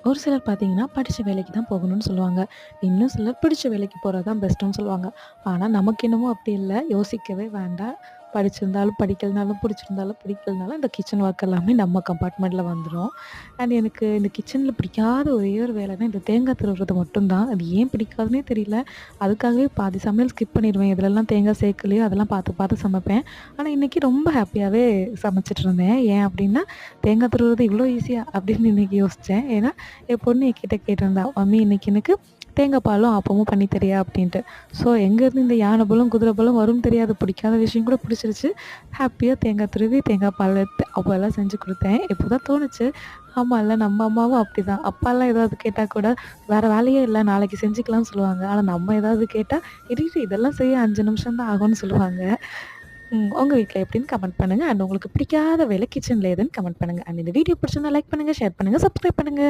ஒரு சிலர் பார்த்தீங்கன்னா, படிச்ச வேலைக்கு தான் போகணும்னு சொல்லுவாங்க. இன்னும் சிலர் பிடிச்ச வேலைக்கு போறது தான் பெஸ்ட்டுன்னு சொல்லுவாங்க. ஆனா, நமக்கு என்னமோ அப்படி இல்ல. யோசிக்கவே வேண்டாம். படிச்சிருந்தாலும், படிக்கலனாலும், பிடிச்சிருந்தாலும், பிடிக்கலனாலும் இந்த கிச்சன் ஒர்க் எல்லாமே நம்ம கம்பார்ட்மெண்ட்ல வந்துரும். அண்ட் எனக்கு இந்த கிச்சன்ல பிடிக்காத ஒரே ஒரு வேலைன்னா, இந்த தேங்காய் திருவுறது மட்டும் தான். அது ஏன் பிடிக்காதுன்னே தெரியல. அதுக்காகவே பாதி சமையல் ஸ்கிப் பண்ணிருவேன். எதுலலாம் தேங்காய் சேர்க்கலையோ அதெல்லாம் பார்த்து, பார்த்து சமைப்பேன். ஆனா, இன்னைக்கு ரொம்ப ஹேப்பியாவே சமைச்சுட்டு இருந்தேன். ஏன் அப்படின்னா, தேங்காய் துருவுறது இவ்ளோ ஈஸியா? அப்படின்னு இன்னைக்கு யோசிச்சேன். ஏன்னா, என் பொண்ணு என்கிட்ட கேட்டிருந்தா, "மம்மி இன்னைக்கு எனக்கு தேங்காய் பாலும், ஆப்பமும் பண்ணி தரியா?" அப்படின்ட்டு. ஸோ எங்கேருந்து இந்த யானை பலம், குதிரை பலம் வரும்னு தெரியாது. பிடிக்காத விஷயம் கூட பிடிச்சிருச்சு. ஹேப்பியா தேங்காய் துருவி, தேங்காய் பால் எடுத்து அப்போலாம் செஞ்சு குடுத்தேன். இப்போதான் தோணுச்சு, ஆமால்ல நம்ம அம்மாவும் அப்படிதான். அப்பாலாம் ஏதாவது கேட்டா கூட, "வேற வேலையே இல்ல, நாளைக்கு செஞ்சுக்கலாம்னு" சொல்லுவாங்க. ஆனா நம்ம ஏதாவது கேட்டா, "இரு இரு இதெல்லாம் செய்ய 5 நிமிஷம் தான் ஆகும்னு" சொல்லுவாங்க. உங்க வீட்ல எப்படின்னு கமெண்ட் பண்ணுங்க. அண்ட் உங்களுக்கு பிடிக்காத வேலை கிச்சன்ல எதுன்னு கமெண்ட் பண்ணுங்க. அண்ட் இந்த வீடியோ பிடிச்சிருந்தா லைக் பண்ணுங்க, ஷேர் பண்ணுங்க, சப்ஸ்கிரைப் பண்ணுங்க.